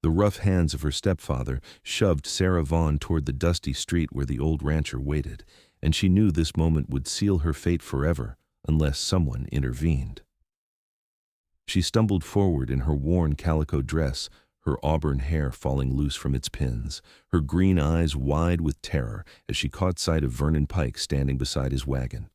The rough hands of her stepfather shoved Sarah Vaughn toward the dusty street where the old rancher waited, and she knew this moment would seal her fate forever unless someone intervened. She stumbled forward in her worn calico dress, her auburn hair falling loose from its pins, her green eyes wide with terror as she caught sight of Vernon Pike standing beside his wagon.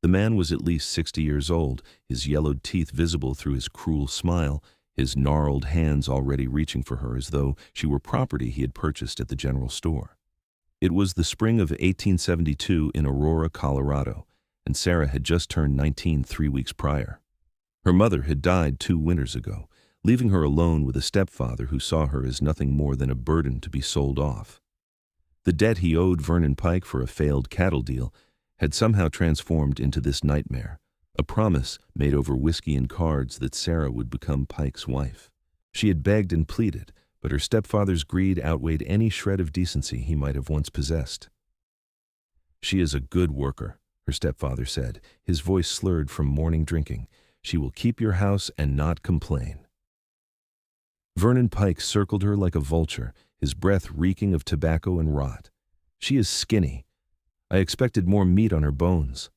The man was at least 60 years old, his yellowed teeth visible through his cruel smile, his gnarled hands already reaching for her as though she were property he had purchased at the general store. It was the spring of 1872 in Aurora, Colorado, and Sarah had just turned 19 3 weeks prior. Her mother had died 2 winters ago, leaving her alone with a stepfather who saw her as nothing more than a burden to be sold off. The debt he owed Vernon Pike for a failed cattle deal had somehow transformed into this nightmare, a promise made over whiskey and cards that Sarah would become Pike's wife. She had begged and pleaded, but her stepfather's greed outweighed any shred of decency he might have once possessed. "She is a good worker," her stepfather said, his voice slurred from morning drinking. "She will keep your house and not complain." Vernon Pike circled her like a vulture, his breath reeking of tobacco and rot. "She is skinny. I expected more meat on her bones."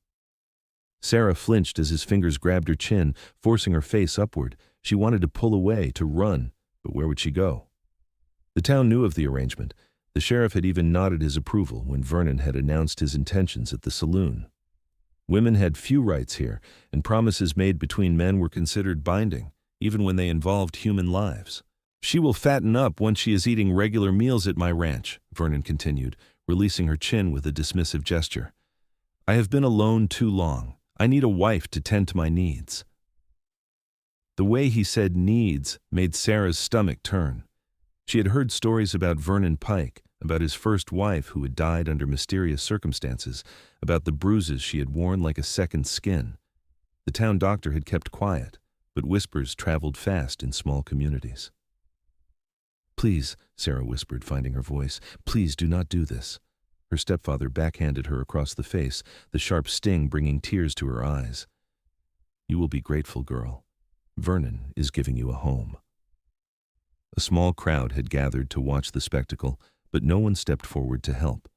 Sarah flinched as his fingers grabbed her chin, forcing her face upward. She wanted to pull away, to run, but where would she go? The town knew of the arrangement. The sheriff had even nodded his approval when Vernon had announced his intentions at the saloon. Women had few rights here, and promises made between men were considered binding, even when they involved human lives. "She will fatten up once she is eating regular meals at my ranch," Vernon continued, releasing her chin with a dismissive gesture. "I have been alone too long. I need a wife to tend to my needs." The way he said needs made Sarah's stomach turn. She had heard stories about Vernon Pike, about his first wife who had died under mysterious circumstances, about the bruises she had worn like a second skin. The town doctor had kept quiet, but whispers traveled fast in small communities. "Please," Sarah whispered, finding her voice, "please do not do this." Her stepfather backhanded her across the face, the sharp sting bringing tears to her eyes. "You will be grateful, girl. Vernon is giving you a home." A small crowd had gathered to watch the spectacle, but no one stepped forward to help.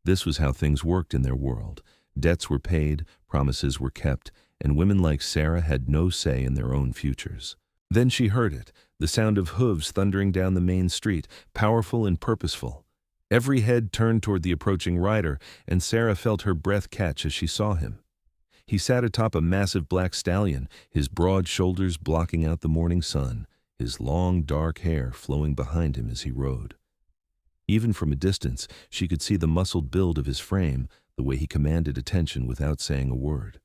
This was how things worked in their world. Debts were paid, promises were kept, and women like Sarah had no say in their own futures. Then she heard it, the sound of hooves thundering down the main street, powerful and purposeful. Every head turned toward the approaching rider, and Sarah felt her breath catch as she saw him. He sat atop a massive black stallion, his broad shoulders blocking out the morning sun, his long dark hair flowing behind him as he rode. Even from a distance, she could see the muscled build of his frame, the way he commanded attention without saying a word.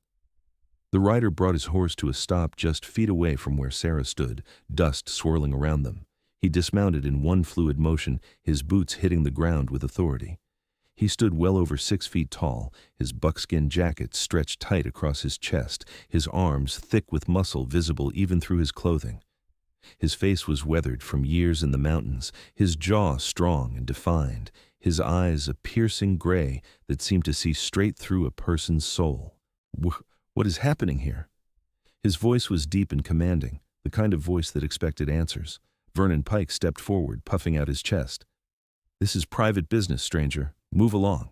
The rider brought his horse to a stop just feet away from where Sarah stood, dust swirling around them. He dismounted in one fluid motion, his boots hitting the ground with authority. He stood well over 6 feet tall, his buckskin jacket stretched tight across his chest, his arms thick with muscle visible even through his clothing. His face was weathered from years in the mountains, his jaw strong and defined, his eyes a piercing gray that seemed to see straight through a person's soul. "What is happening here?" His voice was deep and commanding, the kind of voice that expected answers. Vernon Pike stepped forward, puffing out his chest. "This is private business, stranger. Move along."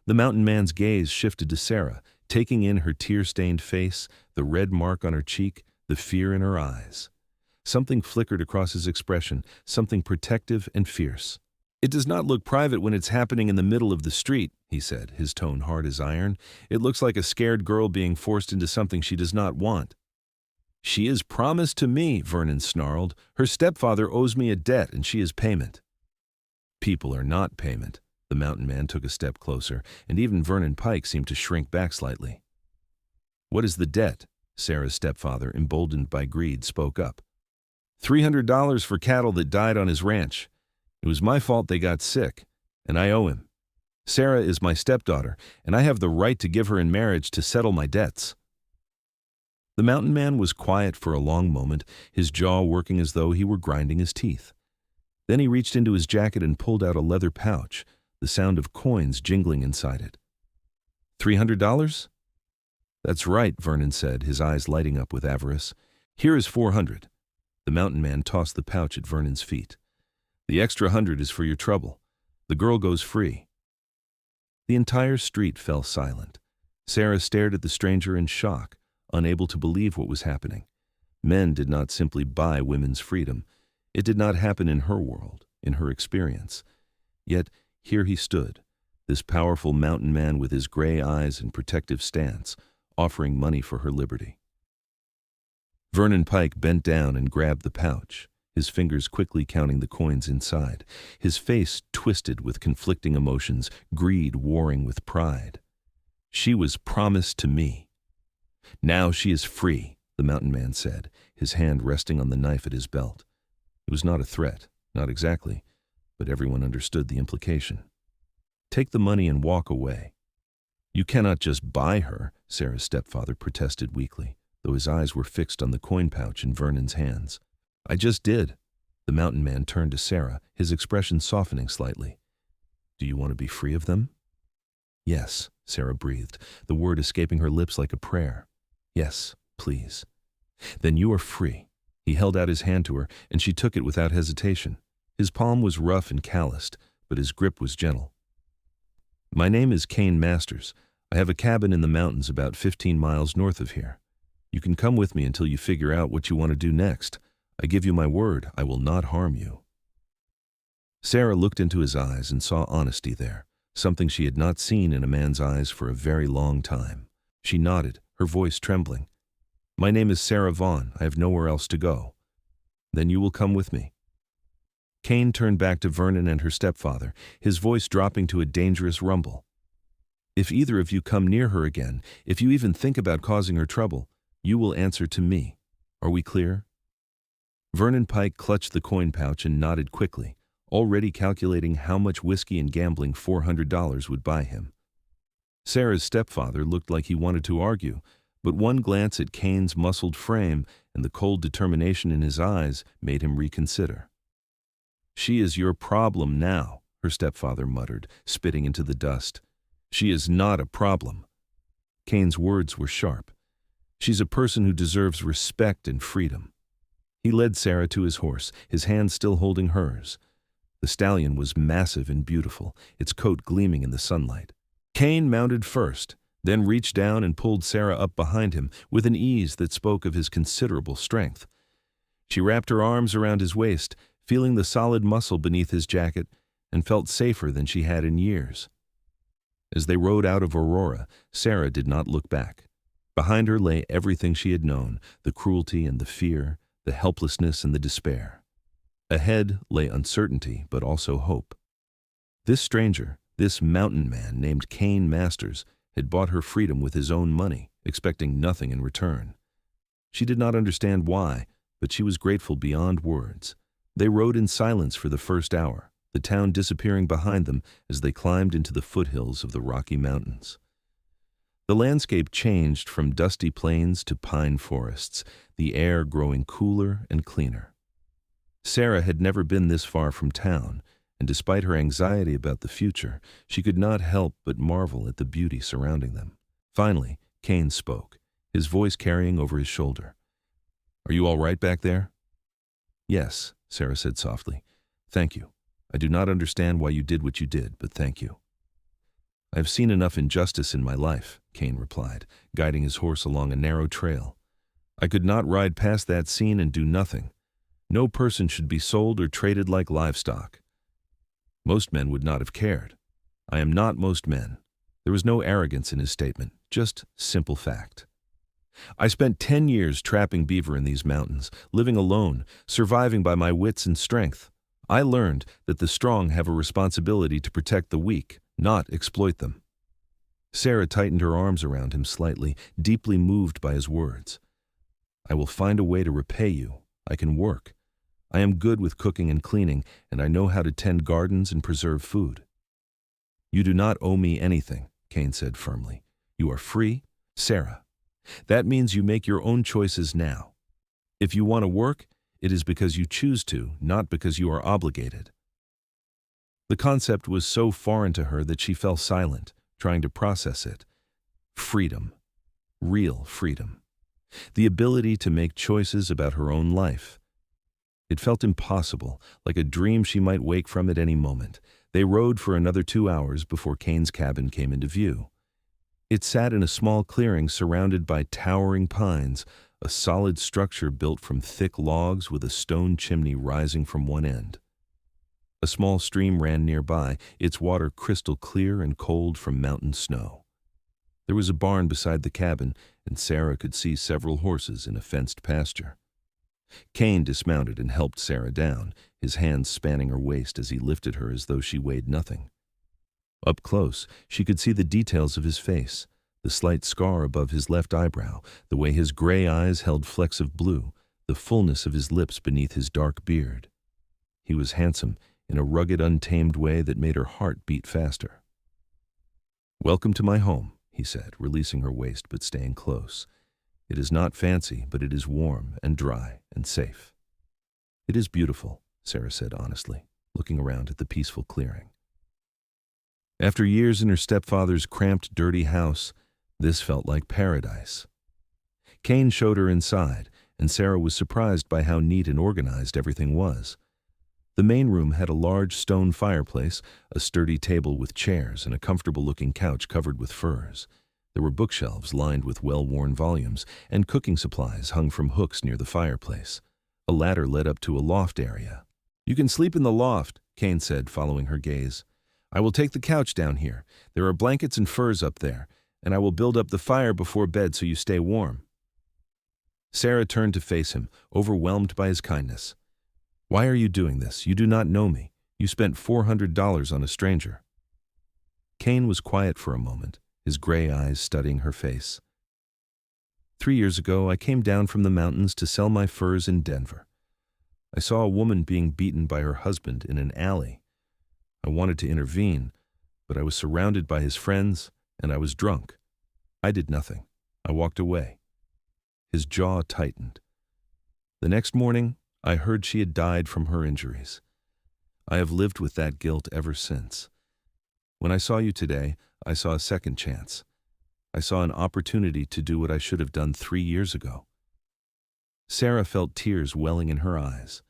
The mountain man's gaze shifted to Sarah, taking in her tear-stained face, the red mark on her cheek, the fear in her eyes. Something flickered across his expression, something protective and fierce. "It does not look private when it's happening in the middle of the street," he said, his tone hard as iron. "It looks like a scared girl being forced into something she does not want." "She is promised to me," Vernon snarled. "Her stepfather owes me a debt, and she is payment." "People are not payment." The mountain man took a step closer, and even Vernon Pike seemed to shrink back slightly. "What is the debt?" Sarah's stepfather, emboldened by greed, spoke up. $300 for cattle that died on his ranch. It was my fault they got sick, and I owe him. Sarah is my stepdaughter, and I have the right to give her in marriage to settle my debts." The mountain man was quiet for a long moment, his jaw working as though he were grinding his teeth. Then he reached into his jacket and pulled out a leather pouch, the sound of coins jingling inside it. $300? "That's right," Vernon said, his eyes lighting up with avarice. "Here is 400. The mountain man tossed the pouch at Vernon's feet. "The extra 100 is for your trouble. The girl goes free." The entire street fell silent. Sarah stared at the stranger in shock, unable to believe what was happening. Men did not simply buy women's freedom. It did not happen in her world, in her experience. Yet here he stood, this powerful mountain man with his gray eyes and protective stance, offering money for her liberty. Vernon Pike bent down and grabbed the pouch, his fingers quickly counting the coins inside, his face twisted with conflicting emotions, greed warring with pride. "She was promised to me. Now she is free," the mountain man said, his hand resting on the knife at his belt. It was not a threat, not exactly, but everyone understood the implication. "Take the money and walk away." "You cannot just buy her," Sarah's stepfather protested weakly, though his eyes were fixed on the coin pouch in Vernon's hands. "I just did." The mountain man turned to Sarah, his expression softening slightly. "Do you want to be free of them?" "Yes," Sarah breathed, the word escaping her lips like a prayer. "Yes, please." "Then you are free." He held out his hand to her, and she took it without hesitation. His palm was rough and calloused, but his grip was gentle. "My name is Kane Masters. I have a cabin in the mountains about 15 miles north of here. You can come with me until you figure out what you want to do next. I give you my word, I will not harm you." Sarah looked into his eyes and saw honesty there, something she had not seen in a man's eyes for a very long time. She nodded, her voice trembling. "My name is Sarah Vaughn. I have nowhere else to go." "Then you will come with me." Kane turned back to Vernon and her stepfather, his voice dropping to a dangerous rumble. "If either of you come near her again, if you even think about causing her trouble, you will answer to me. Are we clear?" Vernon Pike clutched the coin pouch and nodded quickly, already calculating how much whiskey and gambling $400 would buy him. Sarah's stepfather looked like he wanted to argue, but one glance at Kane's muscled frame and the cold determination in his eyes made him reconsider. "She is your problem now," her stepfather muttered, spitting into the dust. "She is not a problem." Kane's words were sharp. "She's a person who deserves respect and freedom." He led Sarah to his horse, his hand still holding hers. The stallion was massive and beautiful, its coat gleaming in the sunlight. Kane mounted first, then reached down and pulled Sarah up behind him with an ease that spoke of his considerable strength. She wrapped her arms around his waist, feeling the solid muscle beneath his jacket, and felt safer than she had in years. As they rode out of Aurora, Sarah did not look back. Behind her lay everything she had known, the cruelty and the fear, the helplessness and the despair. Ahead lay uncertainty, but also hope. This stranger, this mountain man named Kane Masters, had bought her freedom with his own money, expecting nothing in return. She did not understand why, but she was grateful beyond words. They rode in silence for the first hour, the town disappearing behind them as they climbed into the foothills of the Rocky Mountains. The landscape changed from dusty plains to pine forests, the air growing cooler and cleaner. Sarah had never been this far from town, and despite her anxiety about the future, she could not help but marvel at the beauty surrounding them. Finally, Kane spoke, his voice carrying over his shoulder. "Are you all right back there?" "Yes," Sarah said softly. "Thank you. I do not understand why you did what you did, but thank you." "I have seen enough injustice in my life," Kane replied, guiding his horse along a narrow trail. "I could not ride past that scene and do nothing. No person should be sold or traded like livestock. Most men would not have cared. I am not most men." There was no arrogance in his statement, just simple fact. "I spent 10 years trapping beaver in these mountains, living alone, surviving by my wits and strength. I learned that the strong have a responsibility to protect the weak, not exploit them." Sarah tightened her arms around him slightly, deeply moved by his words. "I will find a way to repay you. I can work. I am good with cooking and cleaning, and I know how to tend gardens and preserve food." "You do not owe me anything," Kane said firmly. "You are free, Sarah. That means you make your own choices now. If you want to work, it is because you choose to, not because you are obligated." The concept was so foreign to her that she fell silent, trying to process it. Freedom. Real freedom. The ability to make choices about her own life. It felt impossible, like a dream she might wake from at any moment. They rode for another 2 hours before Kane's cabin came into view. It sat in a small clearing surrounded by towering pines, a solid structure built from thick logs with a stone chimney rising from one end. A small stream ran nearby, its water crystal clear and cold from mountain snow. There was a barn beside the cabin, and Sarah could see several horses in a fenced pasture. Kane dismounted and helped Sarah down, his hands spanning her waist as he lifted her as though she weighed nothing. Up close, she could see the details of his face, the slight scar above his left eyebrow, the way his gray eyes held flecks of blue, the fullness of his lips beneath his dark beard. He was handsome in a rugged, untamed way that made her heart beat faster. "Welcome to my home," he said, releasing her waist but staying close. "It is not fancy, but it is warm and dry and safe." "It is beautiful," Sarah said honestly, looking around at the peaceful clearing. After years in her stepfather's cramped, dirty house, this felt like paradise. Kane showed her inside, and Sarah was surprised by how neat and organized everything was. The main room had a large stone fireplace, a sturdy table with chairs, and a comfortable-looking couch covered with furs. There were bookshelves lined with well-worn volumes, and cooking supplies hung from hooks near the fireplace. A ladder led up to a loft area. "You can sleep in the loft," Kane said, following her gaze. "I will take the couch down here. There are blankets and furs up there, and I will build up the fire before bed so you stay warm." Sarah turned to face him, overwhelmed by his kindness. "Why are you doing this? You do not know me. You spent $400 on a stranger." Kane was quiet for a moment, his gray eyes studying her face. 3 years ago, I came down from the mountains to sell my furs in Denver. I saw a woman being beaten by her husband in an alley. I wanted to intervene, but I was surrounded by his friends, and I was drunk. I did nothing. I walked away." His jaw tightened. "The next morning, I heard she had died from her injuries. I have lived with that guilt ever since. When I saw you today, I saw a second chance. I saw an opportunity to do what I should have done 3 years ago." Sarah felt tears welling in her eyes.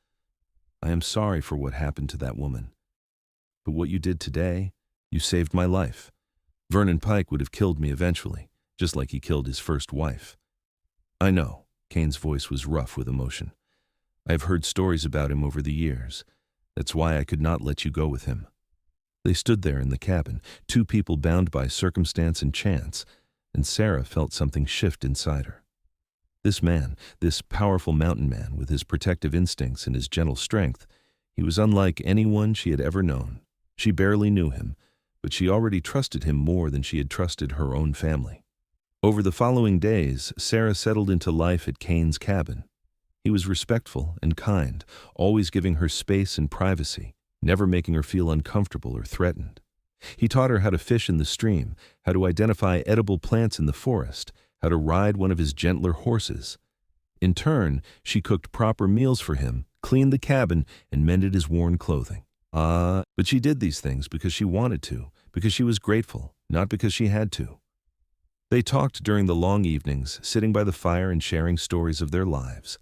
"I am sorry for what happened to that woman. But what you did today, you saved my life. Vernon Pike would have killed me eventually, just like he killed his first wife." "I know," Kane's voice was rough with emotion. "I have heard stories about him over the years. That's why I could not let you go with him." They stood there in the cabin, two people bound by circumstance and chance, and Sarah felt something shift inside her. This man, this powerful mountain man with his protective instincts and his gentle strength, he was unlike anyone she had ever known. She barely knew him, but she already trusted him more than she had trusted her own family. Over the following days, Sarah settled into life at Kane's cabin. He was respectful and kind, always giving her space and privacy, never making her feel uncomfortable or threatened. He taught her how to fish in the stream, how to identify edible plants in the forest, how to ride one of his gentler horses. In turn, she cooked proper meals for him, cleaned the cabin, and mended his worn clothing. But she did these things because she wanted to, because she was grateful, not because she had to. They talked during the long evenings, sitting by the fire and sharing stories of their lives.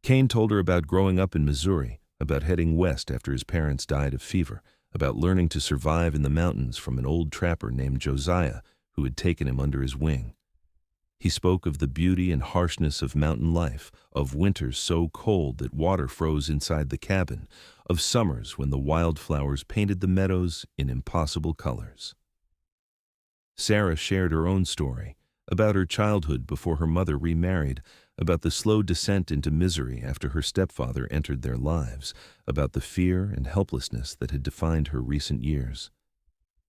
Kane told her about growing up in Missouri, about heading west after his parents died of fever, about learning to survive in the mountains from an old trapper named Josiah who had taken him under his wing. He spoke of the beauty and harshness of mountain life, of winters so cold that water froze inside the cabin, of summers when the wildflowers painted the meadows in impossible colors. Sarah shared her own story, about her childhood before her mother remarried, about the slow descent into misery after her stepfather entered their lives, about the fear and helplessness that had defined her recent years.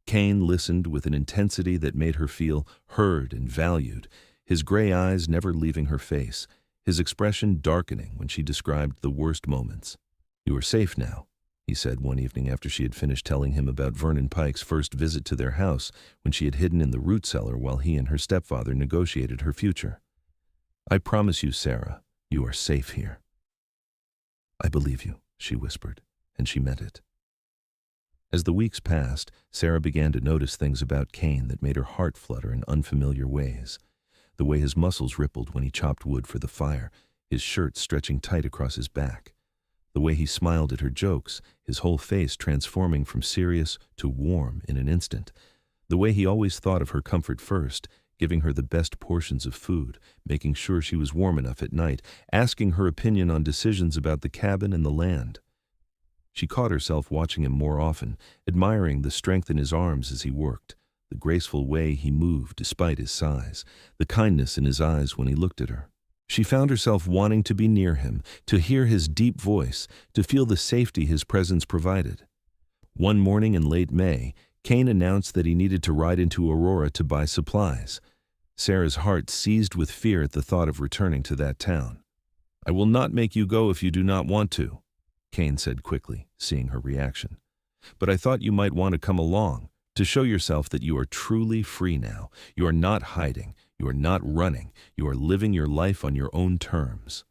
Kane listened with an intensity that made her feel heard and valued, his gray eyes never leaving her face, his expression darkening when she described the worst moments. "You are safe now," he said one evening after she had finished telling him about Vernon Pike's first visit to their house when she had hidden in the root cellar while he and her stepfather negotiated her future. "I promise you, Sarah, you are safe here." "I believe you," she whispered, and she meant it. As the weeks passed, Sarah began to notice things about Kane that made her heart flutter in unfamiliar ways. The way his muscles rippled when he chopped wood for the fire, his shirt stretching tight across his back. The way he smiled at her jokes, his whole face transforming from serious to warm in an instant. The way he always thought of her comfort first, giving her the best portions of food, making sure she was warm enough at night, asking her opinion on decisions about the cabin and the land. She caught herself watching him more often, admiring the strength in his arms as he worked, the graceful way he moved despite his size, the kindness in his eyes when he looked at her. She found herself wanting to be near him, to hear his deep voice, to feel the safety his presence provided. One morning in late May, Kane announced that he needed to ride into Aurora to buy supplies. Sarah's heart seized with fear at the thought of returning to that town. "I will not make you go if you do not want to," Kane said quickly, seeing her reaction. "But I thought you might want to come along, to show yourself that you are truly free now. You are not hiding. You are not running. You are living your life on your own terms."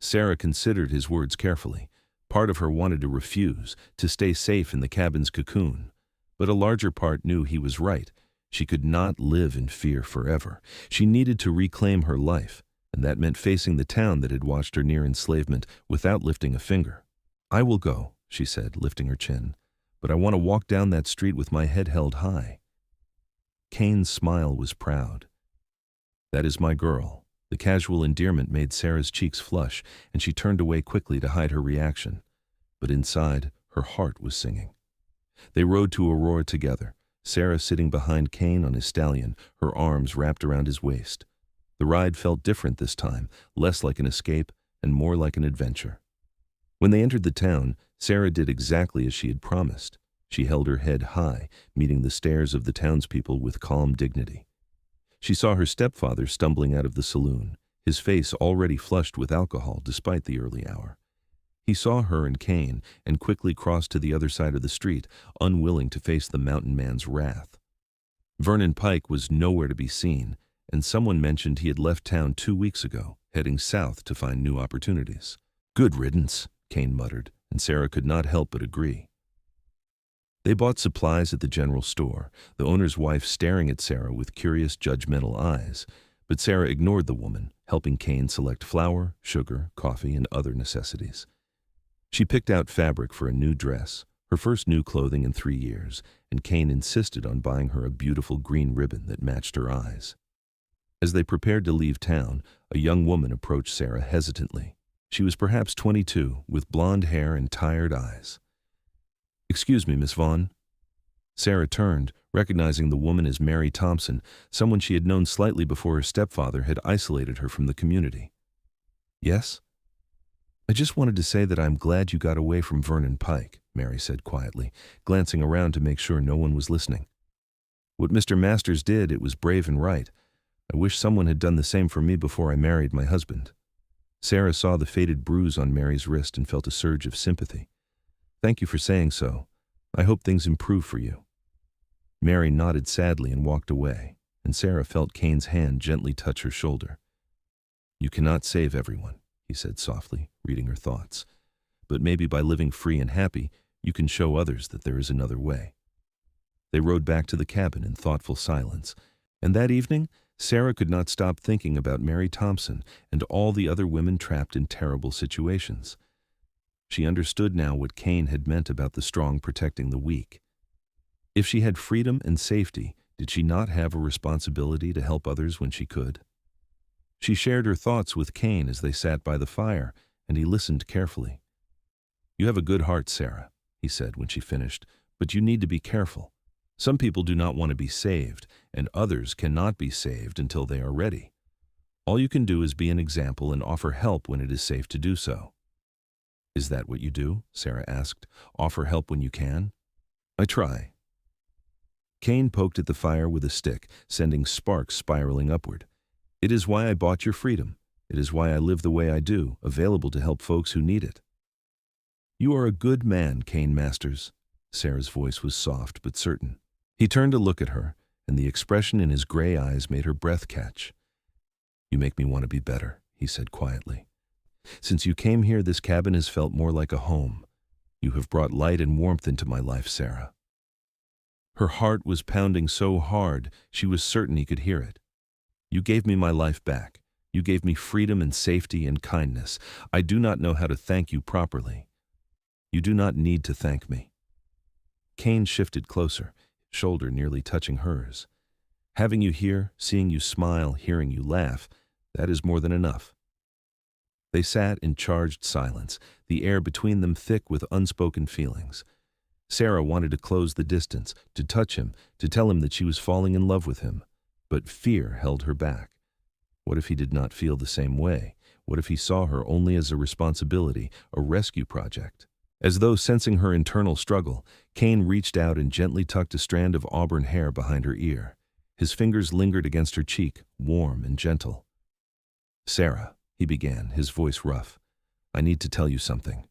Sarah considered his words carefully. Part of her wanted to refuse, to stay safe in the cabin's cocoon. But a larger part knew he was right. She could not live in fear forever. She needed to reclaim her life, and that meant facing the town that had watched her near enslavement without lifting a finger. "I will go," she said, lifting her chin, "but I want to walk down that street with my head held high." Kane's smile was proud. "That is my girl." The casual endearment made Sarah's cheeks flush, and she turned away quickly to hide her reaction. But inside, her heart was singing. They rode to Aurora together, Sarah sitting behind Kane on his stallion, her arms wrapped around his waist. The ride felt different this time, less like an escape and more like an adventure. When they entered the town, Sarah did exactly as she had promised. She held her head high, meeting the stares of the townspeople with calm dignity. She saw her stepfather stumbling out of the saloon, his face already flushed with alcohol despite the early hour. He saw her and Kane and quickly crossed to the other side of the street, unwilling to face the mountain man's wrath. Vernon Pike was nowhere to be seen, and someone mentioned he had left town 2 weeks ago, heading south to find new opportunities. "Good riddance," Kane muttered, and Sarah could not help but agree. They bought supplies at the general store, the owner's wife staring at Sarah with curious, judgmental eyes. But Sarah ignored the woman, helping Kane select flour, sugar, coffee, and other necessities. She picked out fabric for a new dress, her first new clothing in 3 years, and Kane insisted on buying her a beautiful green ribbon that matched her eyes. As they prepared to leave town, a young woman approached Sarah hesitantly. She was perhaps 22, with blonde hair and tired eyes. "Excuse me, Miss Vaughn." Sarah turned, recognizing the woman as Mary Thompson, someone she had known slightly before her stepfather had isolated her from the community. "Yes?" "I just wanted to say that I'm glad you got away from Vernon Pike," Mary said quietly, glancing around to make sure no one was listening. "What Mr. Masters did, it was brave and right. I wish someone had done the same for me before I married my husband." Sarah saw the faded bruise on Mary's wrist and felt a surge of sympathy. "Thank you for saying so. I hope things improve for you." Mary nodded sadly and walked away, and Sarah felt Kane's hand gently touch her shoulder. "You cannot save everyone," he said softly, reading her thoughts. "But maybe by living free and happy, you can show others that there is another way." They rode back to the cabin in thoughtful silence, and that evening, Sarah could not stop thinking about Mary Thompson and all the other women trapped in terrible situations. She understood now what Kane had meant about the strong protecting the weak. If she had freedom and safety, did she not have a responsibility to help others when she could? She shared her thoughts with Kane as they sat by the fire, and he listened carefully. "You have a good heart, Sarah," he said when she finished, "but you need to be careful. Some people do not want to be saved, and others cannot be saved until they are ready. All you can do is be an example and offer help when it is safe to do so." "Is that what you do?" Sarah asked. "Offer help when you can?" "I try." Kane poked at the fire with a stick, sending sparks spiraling upward. "It is why I bought your freedom. It is why I live the way I do, available to help folks who need it." "You are a good man, Kane Masters." Sarah's voice was soft but certain. He turned to look at her, and the expression in his gray eyes made her breath catch. "You make me want to be better," he said quietly. "Since you came here, this cabin has felt more like a home. You have brought light and warmth into my life, Sarah." Her heart was pounding so hard, she was certain he could hear it. "You gave me my life back. You gave me freedom and safety and kindness. I do not know how to thank you properly. You do not need to thank me." Kane shifted closer, shoulder nearly touching hers. "Having you here, seeing you smile, hearing you laugh, that is more than enough." They sat in charged silence, the air between them thick with unspoken feelings. Sarah wanted to close the distance, to touch him, to tell him that she was falling in love with him. But fear held her back. What if he did not feel the same way? What if he saw her only as a responsibility, a rescue project? As though sensing her internal struggle, Kane reached out and gently tucked a strand of auburn hair behind her ear. His fingers lingered against her cheek, warm and gentle. "Sarah," he began, his voice rough, "I need to tell you something."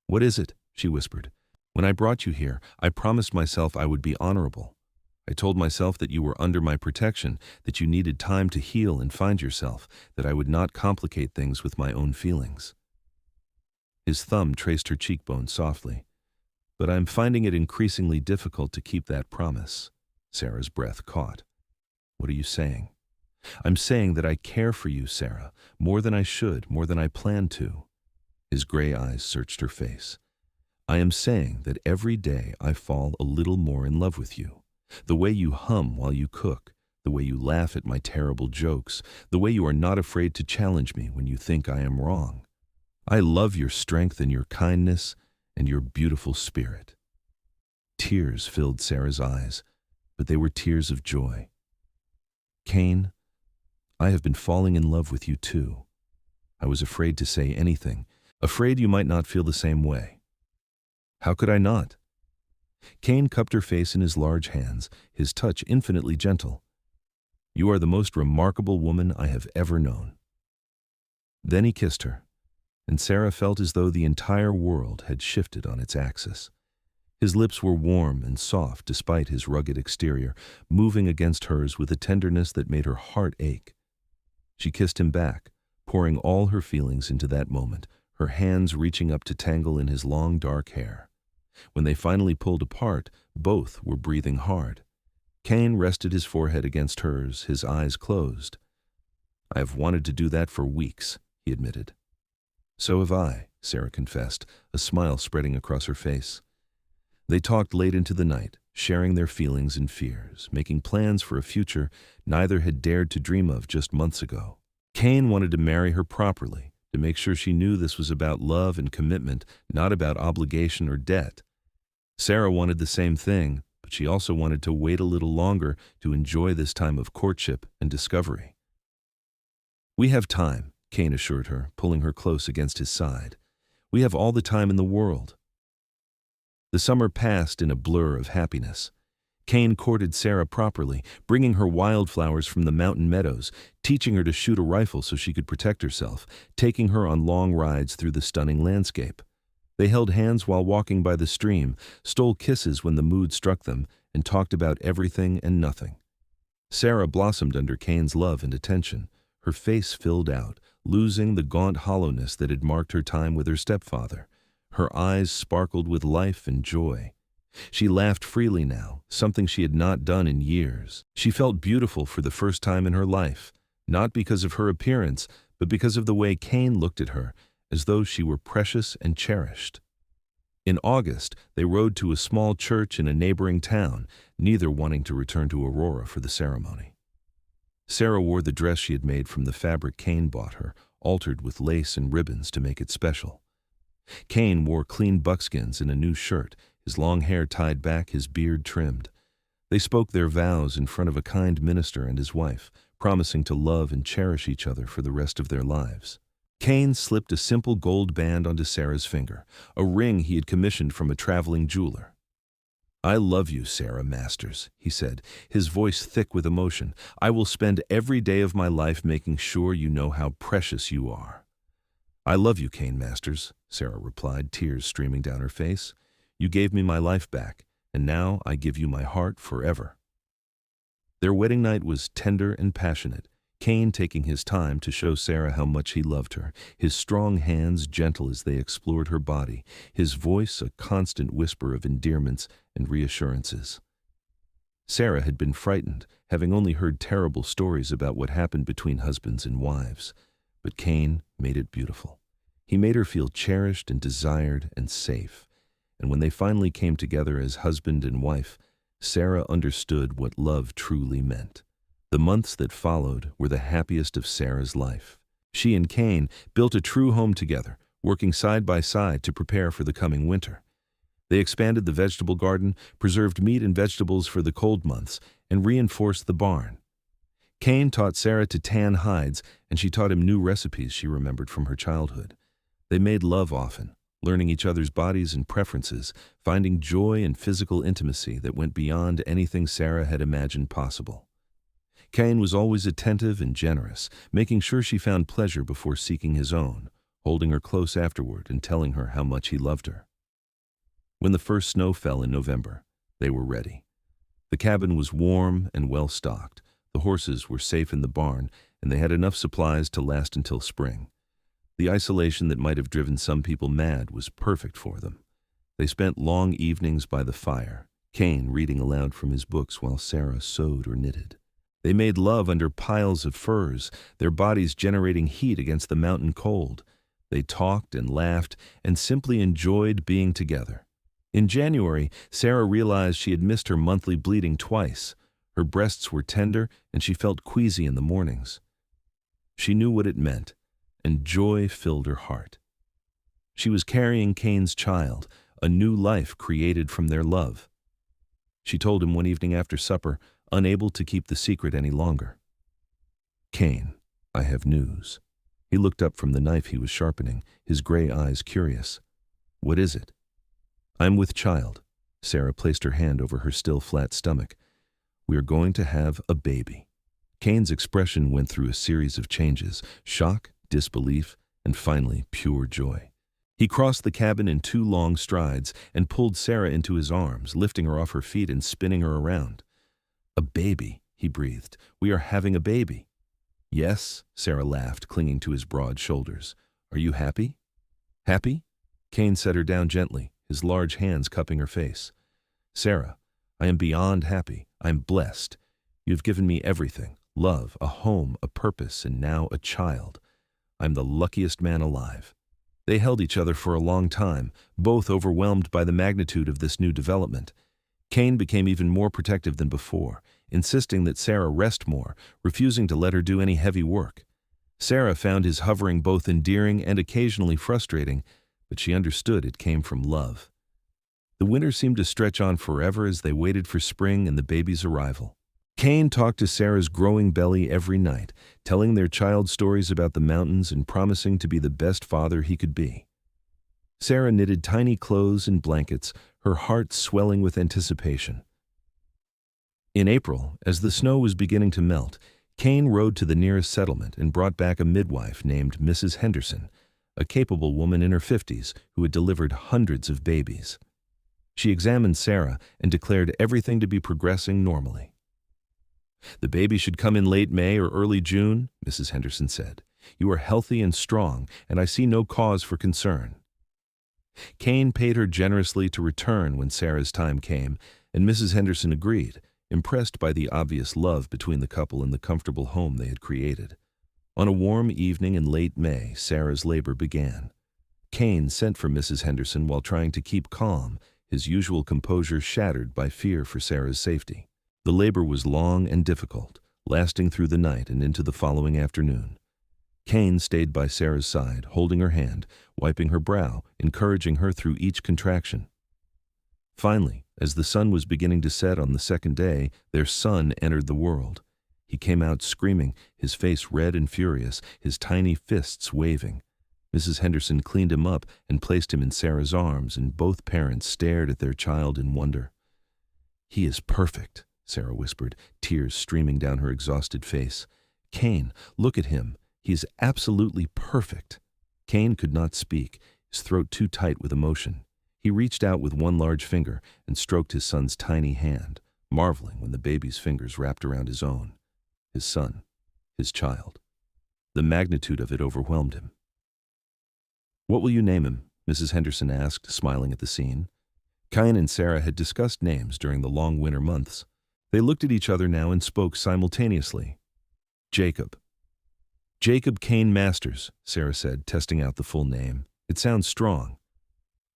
"What is it?" she whispered. "When I brought you here, I promised myself I would be honorable. I told myself that you were under my protection, that you needed time to heal and find yourself, that I would not complicate things with my own feelings." His thumb traced her cheekbone softly. "But I'm finding it increasingly difficult to keep that promise." Sarah's breath caught. "What are you saying?" "I'm saying that I care for you, Sarah, more than I should, more than I planned to." His gray eyes searched her face. "I am saying that every day I fall a little more in love with you. The way you hum while you cook, the way you laugh at my terrible jokes, the way you are not afraid to challenge me when you think I am wrong. I love your strength and your kindness and your beautiful spirit." Tears filled Sarah's eyes, but they were tears of joy. "Kane, I have been falling in love with you too. I was afraid to say anything, afraid you might not feel the same way." "How could I not?" Kane cupped her face in his large hands, his touch infinitely gentle. "You are the most remarkable woman I have ever known." Then he kissed her, and Sarah felt as though the entire world had shifted on its axis. His lips were warm and soft despite his rugged exterior, moving against hers with a tenderness that made her heart ache. She kissed him back, pouring all her feelings into that moment, her hands reaching up to tangle in his long dark hair. When they finally pulled apart, both were breathing hard. Kane rested his forehead against hers, his eyes closed. "I have wanted to do that for weeks," he admitted. "So have I," Sarah confessed, a smile spreading across her face. They talked late into the night, sharing their feelings and fears, making plans for a future neither had dared to dream of just months ago. Kane wanted to marry her properly, to make sure she knew this was about love and commitment, not about obligation or debt. Sarah wanted the same thing, but she also wanted to wait a little longer to enjoy this time of courtship and discovery. "We have time," Kane assured her, pulling her close against his side. "We have all the time in the world." The summer passed in a blur of happiness. Kane courted Sarah properly, bringing her wildflowers from the mountain meadows, teaching her to shoot a rifle so she could protect herself, taking her on long rides through the stunning landscape. They held hands while walking by the stream, stole kisses when the mood struck them, and talked about everything and nothing. Sarah blossomed under Kane's love and attention. Her face filled out, losing the gaunt hollowness that had marked her time with her stepfather. Her eyes sparkled with life and joy. She laughed freely now, something she had not done in years. She felt beautiful for the first time in her life, not because of her appearance, but because of the way Kane looked at her, as though she were precious and cherished. In August, they rode to a small church in a neighboring town, neither wanting to return to Aurora for the ceremony. Sarah wore the dress she had made from the fabric Kane bought her, altered with lace and ribbons to make it special. Kane wore clean buckskins and a new shirt, his long hair tied back, his beard trimmed. They spoke their vows in front of a kind minister and his wife, promising to love and cherish each other for the rest of their lives. Kane slipped a simple gold band onto Sarah's finger, a ring he had commissioned from a traveling jeweler. "I love you, Sarah Masters," he said, his voice thick with emotion. "I will spend every day of my life making sure you know how precious you are." "I love you, Kane Masters," Sarah replied, tears streaming down her face. "You gave me my life back, and now I give you my heart forever." Their wedding night was tender and passionate, Kane taking his time to show Sarah how much he loved her, his strong hands gentle as they explored her body, his voice a constant whisper of endearments and reassurances. Sarah had been frightened, having only heard terrible stories about what happened between husbands and wives. But Kane made it beautiful. He made her feel cherished and desired and safe. And when they finally came together as husband and wife, Sarah understood what love truly meant. The months that followed were the happiest of Sarah's life. She and Kane built a true home together, working side by side to prepare for the coming winter. They expanded the vegetable garden, preserved meat and vegetables for the cold months, and reinforced the barn. Kane taught Sarah to tan hides, and she taught him new recipes she remembered from her childhood. They made love often, learning each other's bodies and preferences, finding joy in physical intimacy that went beyond anything Sarah had imagined possible. Kane was always attentive and generous, making sure she found pleasure before seeking his own, holding her close afterward and telling her how much he loved her. When the first snow fell in November, they were ready. The cabin was warm and well stocked, the horses were safe in the barn, and they had enough supplies to last until spring. The isolation that might have driven some people mad was perfect for them. They spent long evenings by the fire, Kane reading aloud from his books while Sarah sewed or knitted. They made love under piles of furs, their bodies generating heat against the mountain cold. They talked and laughed and simply enjoyed being together. In January, Sarah realized she had missed her monthly bleeding twice. Her breasts were tender, and she felt queasy in the mornings. She knew what it meant, and joy filled her heart. She was carrying Kane's child, a new life created from their love. She told him one evening after supper, unable to keep the secret any longer. "Kane, I have news." He looked up from the knife he was sharpening, his gray eyes curious. "What is it?" "I'm with child." Sarah placed her hand over her still flat stomach. "We are going to have a baby." Kane's expression went through a series of changes, shock, disbelief, and finally pure joy. He crossed the cabin in 2 long strides and pulled Sarah into his arms, lifting her off her feet and spinning her around. "A baby," he breathed. "We are having a baby." "Yes," Sarah laughed, clinging to his broad shoulders. "Are you happy?" "Happy?" Kane set her down gently, his large hands cupping her face. "Sarah, I am beyond happy. I am blessed. You have given me everything, love, a home, a purpose, and now a child. I'm the luckiest man alive." They held each other for a long time, both overwhelmed by the magnitude of this new development. Kane became even more protective than before, insisting that Sarah rest more, refusing to let her do any heavy work. Sarah found his hovering both endearing and occasionally frustrating, but she understood it came from love. The winter seemed to stretch on forever as they waited for spring and the baby's arrival. Kane talked to Sarah's growing belly every night, telling their child stories about the mountains and promising to be the best father he could be. Sarah knitted tiny clothes and blankets, her heart swelling with anticipation. In April, as the snow was beginning to melt, Kane rode to the nearest settlement and brought back a midwife named Mrs. Henderson, a capable woman in her 50s who had delivered hundreds of babies. She examined Sarah and declared everything to be progressing normally. "The baby should come in late May or early June," Mrs. Henderson said. "You are healthy and strong, and I see no cause for concern." Kane paid her generously to return when Sarah's time came, and Mrs. Henderson agreed, impressed by the obvious love between the couple and the comfortable home they had created. On a warm evening in late May, Sarah's labor began. Kane sent for Mrs. Henderson while trying to keep calm, his usual composure shattered by fear for Sarah's safety. The labor was long and difficult, lasting through the night and into the following afternoon. Kane stayed by Sarah's side, holding her hand, wiping her brow, encouraging her through each contraction. Finally, as the sun was beginning to set on the second day, their son entered the world. He came out screaming, his face red and furious, his tiny fists waving. Mrs. Henderson cleaned him up and placed him in Sarah's arms, and both parents stared at their child in wonder. "He is perfect," Sarah whispered, tears streaming down her exhausted face. "Kane, look at him. He is absolutely perfect." Kane could not speak, his throat too tight with emotion. He reached out with one large finger and stroked his son's tiny hand, marveling when the baby's fingers wrapped around his own. His son, his child. The magnitude of it overwhelmed him. "What will you name him?" Mrs. Henderson asked, smiling at the scene. Kane and Sarah had discussed names during the long winter months. They looked at each other now and spoke simultaneously. Jacob. Jacob Kane Masters, Sarah said, testing out the full name. It sounds strong.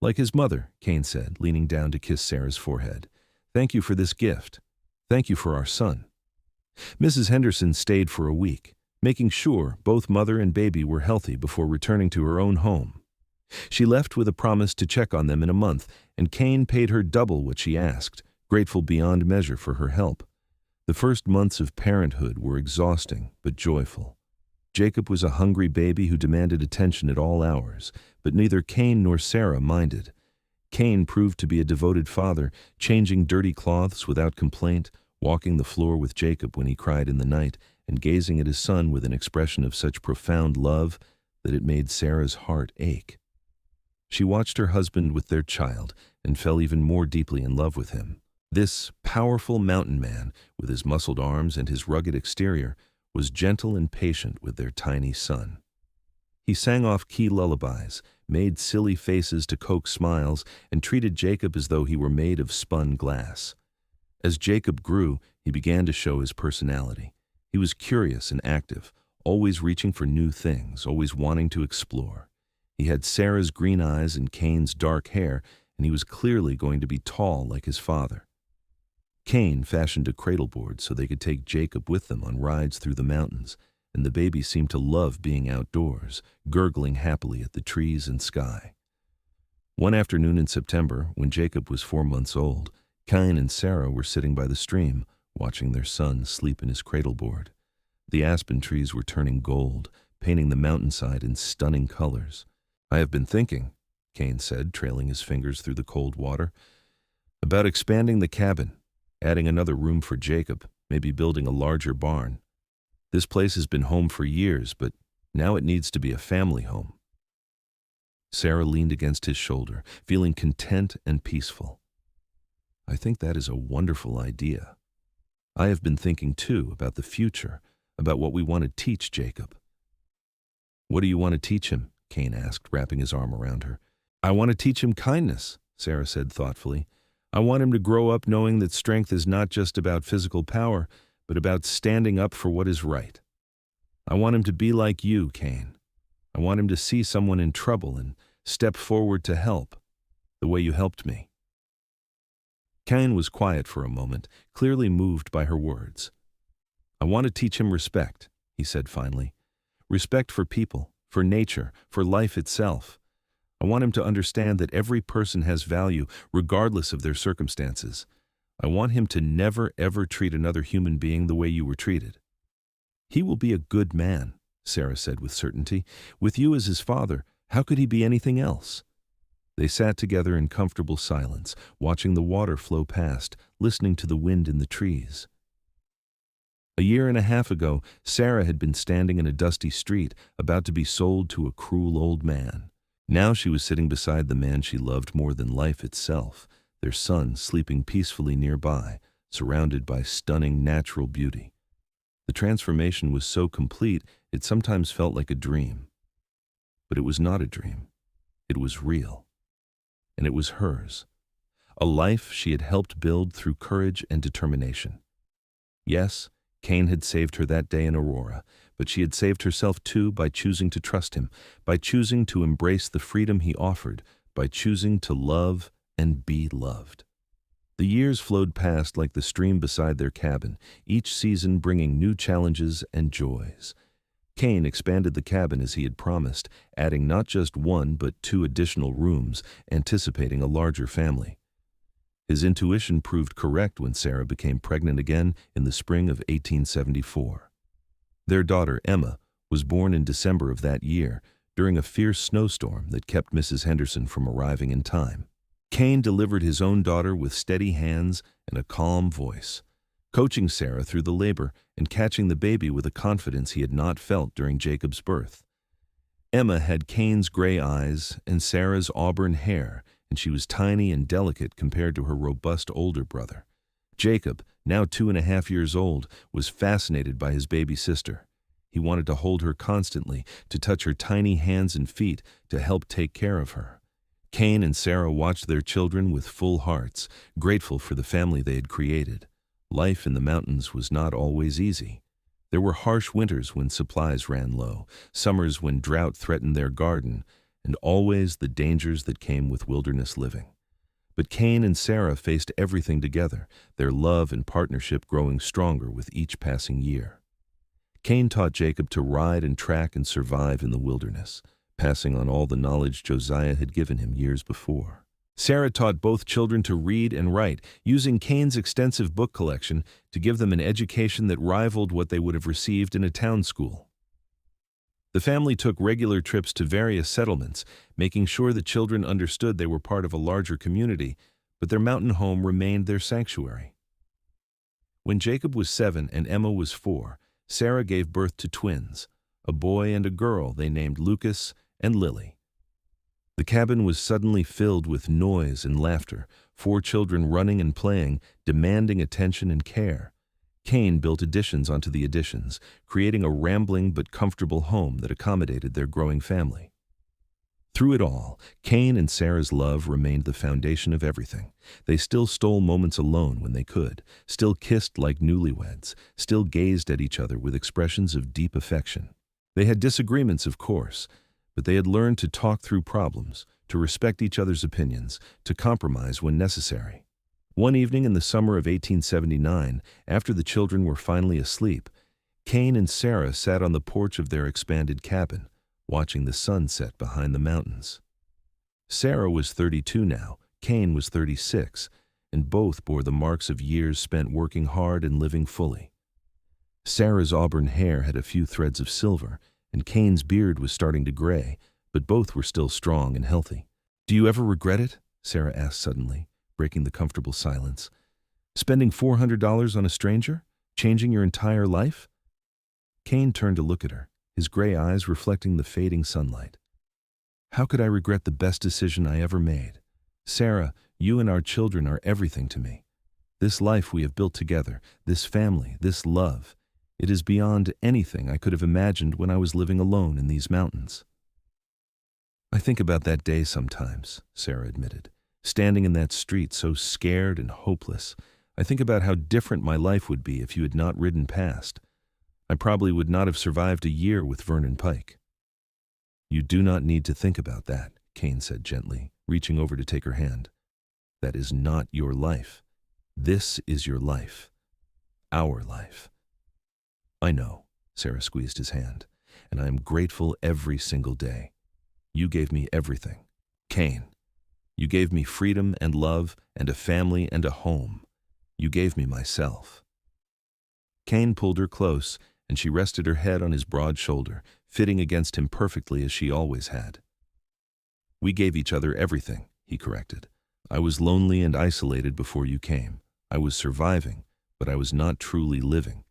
Like his mother, Kane said, leaning down to kiss Sarah's forehead. Thank you for this gift. Thank you for our son. Mrs. Henderson stayed for a week, making sure both mother and baby were healthy before returning to her own home. She left with a promise to check on them in a month, and Kane paid her double what she asked, grateful beyond measure for her help. The first months of parenthood were exhausting but joyful. Jacob was a hungry baby who demanded attention at all hours, but neither Kane nor Sarah minded. Kane proved to be a devoted father, changing dirty cloths without complaint, walking the floor with Jacob when he cried in the night, and gazing at his son with an expression of such profound love that it made Sarah's heart ache. She watched her husband with their child and fell even more deeply in love with him. This powerful mountain man, with his muscled arms and his rugged exterior, was gentle and patient with their tiny son. He sang off key lullabies, made silly faces to coax smiles, and treated Jacob as though he were made of spun glass. As Jacob grew, he began to show his personality. He was curious and active, always reaching for new things, always wanting to explore. He had Sarah's green eyes and Kane's dark hair, and he was clearly going to be tall like his father. Kane fashioned a cradleboard so they could take Jacob with them on rides through the mountains, and the baby seemed to love being outdoors, gurgling happily at the trees and sky. One afternoon in September, when Jacob was 4 months old, Kane and Sarah were sitting by the stream, watching their son sleep in his cradleboard. The aspen trees were turning gold, painting the mountainside in stunning colors. I have been thinking, Kane said, trailing his fingers through the cold water, about expanding the cabin, adding another room for Jacob, maybe building a larger barn. This place has been home for years, but now it needs to be a family home. Sarah leaned against his shoulder, feeling content and peaceful. I think that is a wonderful idea. I have been thinking, too, about the future, about what we want to teach Jacob. What do you want to teach him? Kane asked, wrapping his arm around her. I want to teach him kindness, Sarah said thoughtfully. I want him to grow up knowing that strength is not just about physical power, but about standing up for what is right. I want him to be like you, Kane. I want him to see someone in trouble and step forward to help, the way you helped me. Kane was quiet for a moment, clearly moved by her words. I want to teach him respect, he said finally. Respect for people, for nature, for life itself. I want him to understand that every person has value regardless of their circumstances. I want him to never ever treat another human being the way you were treated. He will be a good man, Sarah said with certainty. With you as his father, how could he be anything else? They sat together in comfortable silence, watching the water flow past, listening to the wind in the trees. A year and a half ago, Sarah had been standing in a dusty street, about to be sold to a cruel old man. Now she was sitting beside the man she loved more than life itself, their son sleeping peacefully nearby, surrounded by stunning natural beauty. The transformation was so complete, it sometimes felt like a dream. But it was not a dream. It was real. And it was hers. A life she had helped build through courage and determination. Yes, Kane had saved her that day in Aurora, but she had saved herself too by choosing to trust him, by choosing to embrace the freedom he offered, by choosing to love and be loved. The years flowed past like the stream beside their cabin, each season bringing new challenges and joys. Kane expanded the cabin as he had promised, adding not just 1 but 2 additional rooms, anticipating a larger family. His intuition proved correct when Sarah became pregnant again in the spring of 1874. Their daughter, Emma, was born in December of that year, during a fierce snowstorm that kept Mrs. Henderson from arriving in time. Kane delivered his own daughter with steady hands and a calm voice, coaching Sarah through the labor and catching the baby with a confidence he had not felt during Jacob's birth. Emma had Kane's gray eyes and Sarah's auburn hair, and she was tiny and delicate compared to her robust older brother. Jacob, now 2.5 years old, was fascinated by his baby sister. He wanted to hold her constantly, to touch her tiny hands and feet, to help take care of her. Kane and Sarah watched their children with full hearts, grateful for the family they had created. Life in the mountains was not always easy. There were harsh winters when supplies ran low, summers when drought threatened their garden, and always the dangers that came with wilderness living. But Kane and Sarah faced everything together, their love and partnership growing stronger with each passing year. Kane taught Jacob to ride and track and survive in the wilderness, passing on all the knowledge Josiah had given him years before. Sarah taught both children to read and write, using Kane's extensive book collection to give them an education that rivaled what they would have received in a town school. The family took regular trips to various settlements, making sure the children understood they were part of a larger community, but their mountain home remained their sanctuary. When Jacob was 7 and Emma was 4, Sarah gave birth to twins, a boy and a girl they named Lucas and Lily. The cabin was suddenly filled with noise and laughter, 4 children running and playing, demanding attention and care. Kane built additions onto the additions, creating a rambling but comfortable home that accommodated their growing family. Through it all, Kane and Sarah's love remained the foundation of everything. They still stole moments alone when they could, still kissed like newlyweds, still gazed at each other with expressions of deep affection. They had disagreements, of course, but they had learned to talk through problems, to respect each other's opinions, to compromise when necessary. One evening in the summer of 1879, after the children were finally asleep, Kane and Sarah sat on the porch of their expanded cabin, watching the sun set behind the mountains. Sarah was 32 now, Kane was 36, and both bore the marks of years spent working hard and living fully. Sarah's auburn hair had a few threads of silver, and Kane's beard was starting to gray, but both were still strong and healthy. "Do you ever regret it?" Sarah asked suddenly, breaking the comfortable silence. "Spending $400 on a stranger? Changing your entire life?" Kane turned to look at her, his gray eyes reflecting the fading sunlight. "How could I regret the best decision I ever made? Sarah, you and our children are everything to me. This life we have built together, this family, this love, it is beyond anything I could have imagined when I was living alone in these mountains." "I think about that day sometimes," Sarah admitted. "Standing in that street so scared and hopeless, I think about how different my life would be if you had not ridden past. I probably would not have survived a year with Vernon Pike." "You do not need to think about that," Kane said gently, reaching over to take her hand. "That is not your life. This is your life. Our life." "I know," Sarah squeezed his hand, "and I am grateful every single day. You gave me everything. Kane, you gave me freedom and love and a family and a home. You gave me myself." Kane pulled her close, and she rested her head on his broad shoulder, fitting against him perfectly as she always had. "We gave each other everything," he corrected. "I was lonely and isolated before you came. I was surviving, but I was not truly living.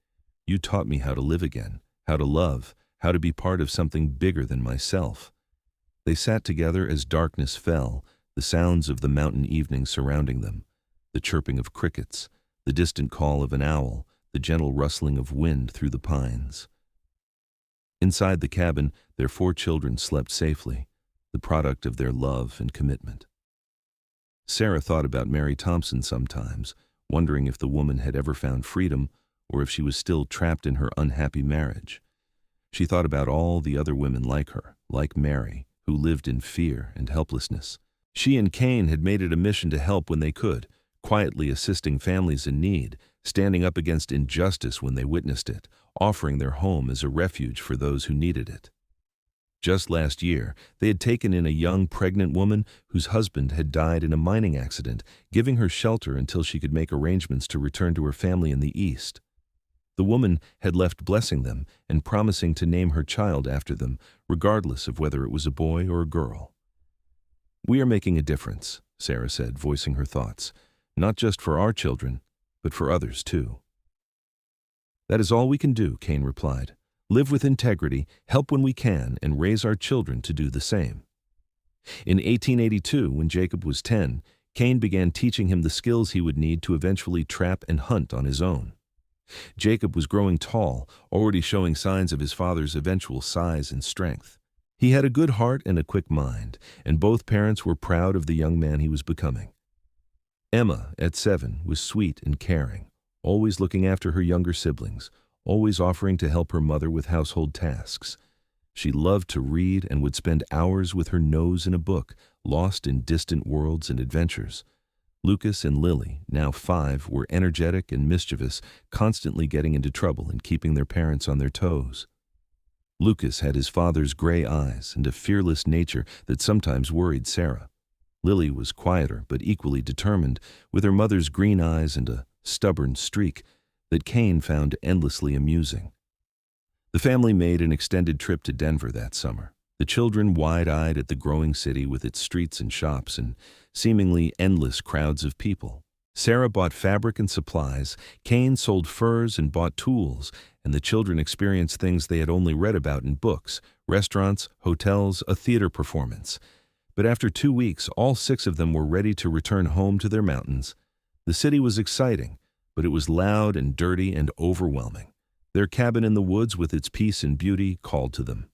You taught me how to live again, how to love, how to be part of something bigger than myself." They sat together as darkness fell, the sounds of the mountain evening surrounding them, the chirping of crickets, the distant call of an owl, the gentle rustling of wind through the pines. Inside the cabin, their 4 children slept safely, the product of their love and commitment. Sarah thought about Mary Thompson sometimes, wondering if the woman had ever found freedom or if she was still trapped in her unhappy marriage. She thought about all the other women like her, like Mary, who lived in fear and helplessness. She and Kane had made it a mission to help when they could, quietly assisting families in need, standing up against injustice when they witnessed it, offering their home as a refuge for those who needed it. Just last year, they had taken in a young pregnant woman whose husband had died in a mining accident, giving her shelter until she could make arrangements to return to her family in the East. The woman had left blessing them and promising to name her child after them, regardless of whether it was a boy or a girl. "We are making a difference," Sarah said, voicing her thoughts, "not just for our children, but for others too." "That is all we can do," Kane replied. "Live with integrity, help when we can, and raise our children to do the same." In 1882, when Jacob was 10, Kane began teaching him the skills he would need to eventually trap and hunt on his own. Jacob was growing tall, already showing signs of his father's eventual size and strength. He had a good heart and a quick mind, and both parents were proud of the young man he was becoming. Emma, at 7, was sweet and caring, always looking after her younger siblings, always offering to help her mother with household tasks. She loved to read and would spend hours with her nose in a book, lost in distant worlds and adventures. Lucas and Lily, now 5, were energetic and mischievous, constantly getting into trouble and keeping their parents on their toes. Lucas had his father's gray eyes and a fearless nature that sometimes worried Sarah. Lily was quieter but equally determined, with her mother's green eyes and a stubborn streak that Kane found endlessly amusing. The family made an extended trip to Denver that summer, the children wide-eyed at the growing city with its streets and shops and seemingly endless crowds of people. Sarah bought fabric and supplies, Kane sold furs and bought tools, and the children experienced things they had only read about in books: restaurants, hotels, a theater performance. But after 2 weeks, all 6 of them were ready to return home to their mountains. The city was exciting, but it was loud and dirty and overwhelming. Their cabin in the woods with its peace and beauty called to them.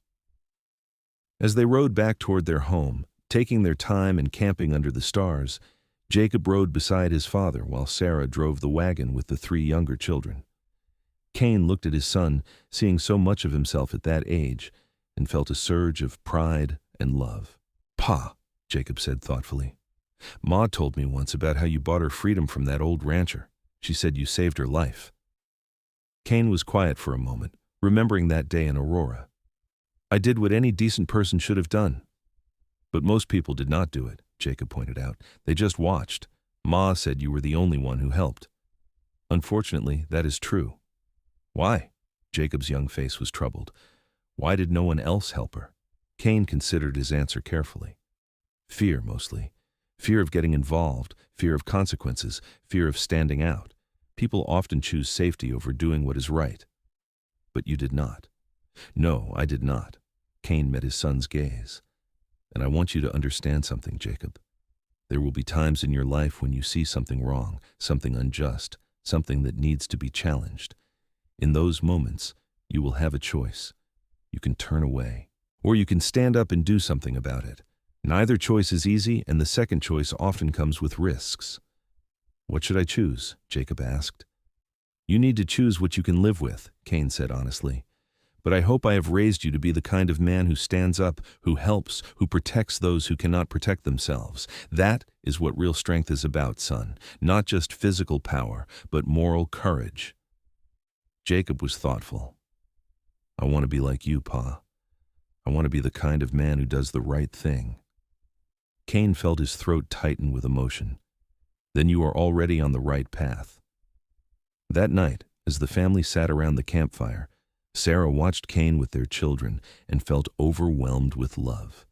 As they rode back toward their home, taking their time and camping under the stars, Jacob rode beside his father while Sarah drove the wagon with the 3 younger children. Kane looked at his son, seeing so much of himself at that age, and felt a surge of pride and love. "Pa," Jacob said thoughtfully, "Ma told me once about how you bought her freedom from that old rancher. She said you saved her life." Kane was quiet for a moment, remembering that day in Aurora. "I did what any decent person should have done." "But most people did not do it," Jacob pointed out. "They just watched. Ma said you were the only one who helped." "Unfortunately, that is true." "Why?" Jacob's young face was troubled. "Why did no one else help her?" Kane considered his answer carefully. "Fear, mostly. Fear of getting involved, fear of consequences, fear of standing out. People often choose safety over doing what is right." "But you did not." "No, I did not." Kane met his son's gaze. "And I want you to understand something, Jacob. There will be times in your life when you see something wrong, something unjust, something that needs to be challenged. In those moments, you will have a choice. You can turn away, or you can stand up and do something about it. Neither choice is easy, and the second choice often comes with risks." "What should I choose?" Jacob asked. "You need to choose what you can live with," Kane said honestly. "But I hope I have raised you to be the kind of man who stands up, who helps, who protects those who cannot protect themselves. That is what real strength is about, son. Not just physical power, but moral courage." Jacob was thoughtful. "I want to be like you, Pa. I want to be the kind of man who does the right thing." Kane felt his throat tighten with emotion. "Then you are already on the right path." That night, as the family sat around the campfire, Sarah watched Kane with their children and felt overwhelmed with love.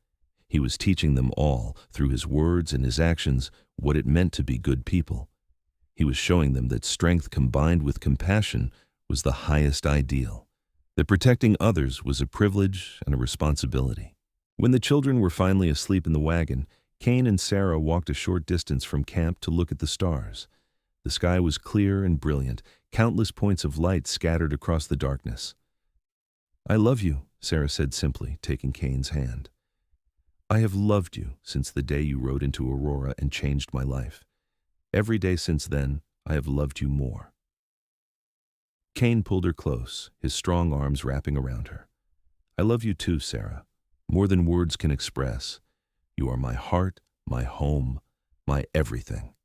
He was teaching them all, through his words and his actions, what it meant to be good people. He was showing them that strength combined with compassion was the highest ideal, that protecting others was a privilege and a responsibility. When the children were finally asleep in the wagon, Kane and Sarah walked a short distance from camp to look at the stars. The sky was clear and brilliant, countless points of light scattered across the darkness. "I love you," Sarah said simply, taking Kane's hand. "I have loved you since the day you rode into Aurora and changed my life. Every day since then, I have loved you more." Kane pulled her close, his strong arms wrapping around her. "I love you too, Sarah, more than words can express. You are my heart, my home, my everything."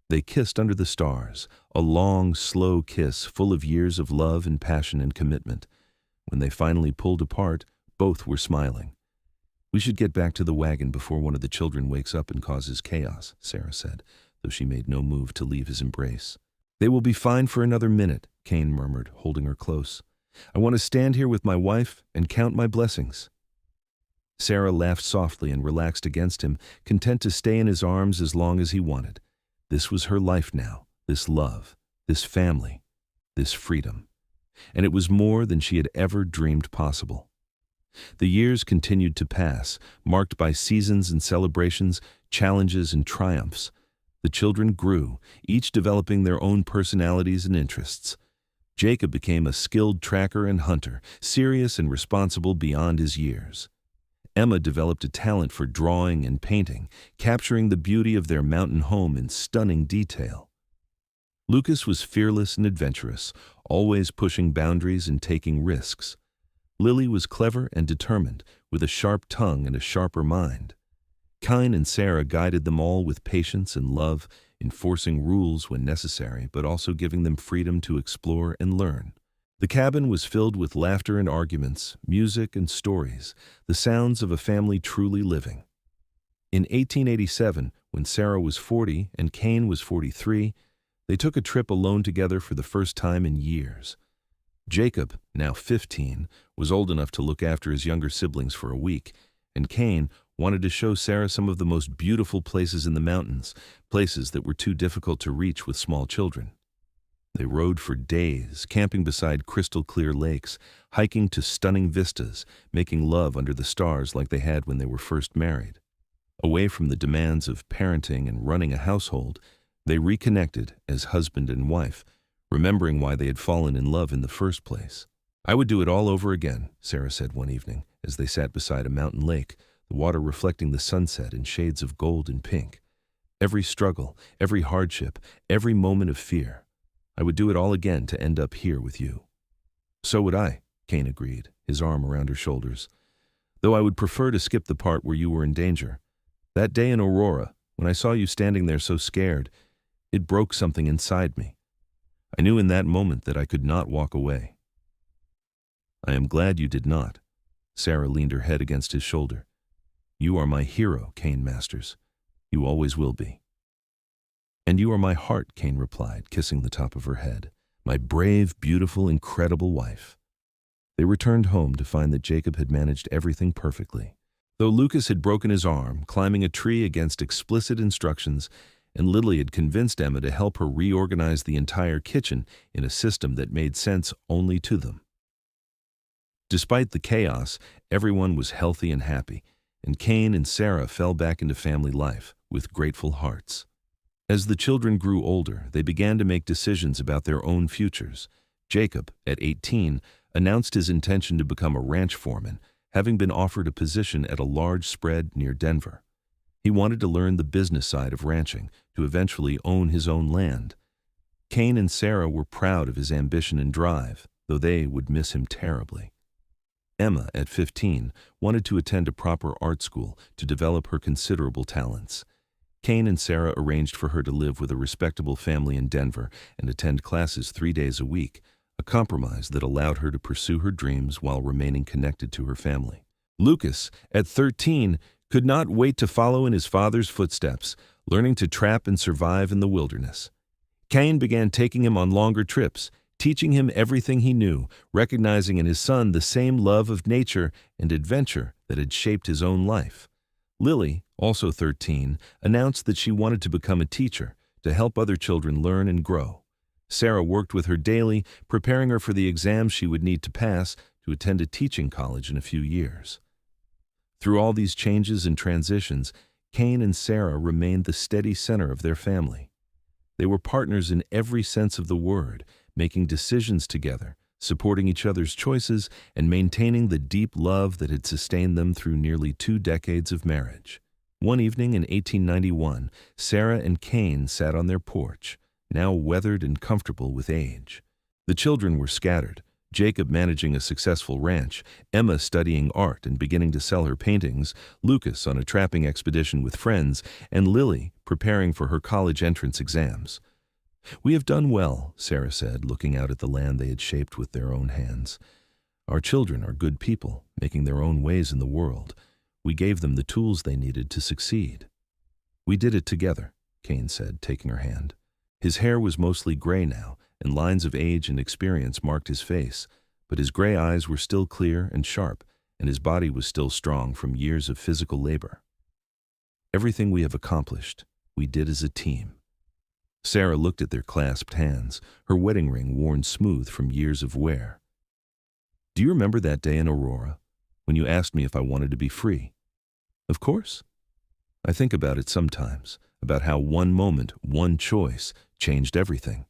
They kissed under the stars, a long, slow kiss full of years of love and passion and commitment. When they finally pulled apart, both were smiling. "We should get back to the wagon before one of the children wakes up and causes chaos," Sarah said, though she made no move to leave his embrace. "They will be fine for another minute," Kane murmured, holding her close. "I want to stand here with my wife and count my blessings." Sarah laughed softly and relaxed against him, content to stay in his arms as long as he wanted. This was her life now, this love, this family, this freedom. And it was more than she had ever dreamed possible. The years continued to pass, marked by seasons and celebrations, challenges and triumphs. The children grew, each developing their own personalities and interests. Jacob became a skilled tracker and hunter, serious and responsible beyond his years. Emma developed a talent for drawing and painting, capturing the beauty of their mountain home in stunning detail. Lucas was fearless and adventurous, always pushing boundaries and taking risks. Lily was clever and determined, with a sharp tongue and a sharper mind. Kane and Sarah guided them all with patience and love, enforcing rules when necessary, but also giving them freedom to explore and learn. The cabin was filled with laughter and arguments, music and stories, the sounds of a family truly living. In 1887, when Sarah was 40 and Kane was 43, they took a trip alone together for the first time in years. Jacob, now 15, was old enough to look after his younger siblings for a week, and Kane wanted to show Sarah some of the most beautiful places in the mountains, places that were too difficult to reach with small children. They rode for days, camping beside crystal-clear lakes, hiking to stunning vistas, making love under the stars like they had when they were first married. Away from the demands of parenting and running a household, they reconnected as husband and wife, remembering why they had fallen in love in the first place. "I would do it all over again," Sarah said one evening, as they sat beside a mountain lake, the water reflecting the sunset in shades of gold and pink. "Every struggle, every hardship, every moment of fear. I would do it all again to end up here with you." "So would I," Kane agreed, his arm around her shoulders. "Though I would prefer to skip the part where you were in danger. That day in Aurora, when I saw you standing there so scared, it broke something inside me. I knew in that moment that I could not walk away." "I am glad you did not." Sarah leaned her head against his shoulder. "You are my hero, Kane Masters. You always will be." "And you are my heart," Kane replied, kissing the top of her head. "My brave, beautiful, incredible wife." They returned home to find that Jacob had managed everything perfectly. Though Lucas had broken his arm, climbing a tree against explicit instructions, and Lily had convinced Emma to help her reorganize the entire kitchen in a system that made sense only to them. Despite the chaos, everyone was healthy and happy, and Kane and Sarah fell back into family life with grateful hearts. As the children grew older, they began to make decisions about their own futures. Jacob, at 18, announced his intention to become a ranch foreman, having been offered a position at a large spread near Denver. He wanted to learn the business side of ranching, to eventually own his own land. Kane and Sarah were proud of his ambition and drive, though they would miss him terribly. Emma, at 15, wanted to attend a proper art school to develop her considerable talents. Kane and Sarah arranged for her to live with a respectable family in Denver and attend classes 3 days a week, a compromise that allowed her to pursue her dreams while remaining connected to her family. Lucas, at 13, could not wait to follow in his father's footsteps, learning to trap and survive in the wilderness. Kane began taking him on longer trips, teaching him everything he knew, recognizing in his son the same love of nature and adventure that had shaped his own life. Lily, also 13, announced that she wanted to become a teacher, to help other children learn and grow. Sarah worked with her daily, preparing her for the exams she would need to pass to attend a teaching college in a few years. Through all these changes and transitions, Kane and Sarah remained the steady center of their family. They were partners in every sense of the word, making decisions together, supporting each other's choices, and maintaining the deep love that had sustained them through nearly 2 decades of marriage. One evening in 1891, Sarah and Kane sat on their porch, now weathered and comfortable with age. The children were scattered, Jacob managing a successful ranch, Emma studying art and beginning to sell her paintings, Lucas on a trapping expedition with friends, and Lily preparing for her college entrance exams. "We have done well," Sarah said, looking out at the land they had shaped with their own hands. "Our children are good people, making their own ways in the world. We gave them the tools they needed to succeed." "We did it together," Kane said, taking her hand. His hair was mostly gray now, and lines of age and experience marked his face, but his gray eyes were still clear and sharp, and his body was still strong from years of physical labor. "Everything we have accomplished, we did as a team." Sarah looked at their clasped hands, her wedding ring worn smooth from years of wear. "Do you remember that day in Aurora, when you asked me if I wanted to be free?" "Of course. I think about it sometimes, about how one moment, one choice, changed everything.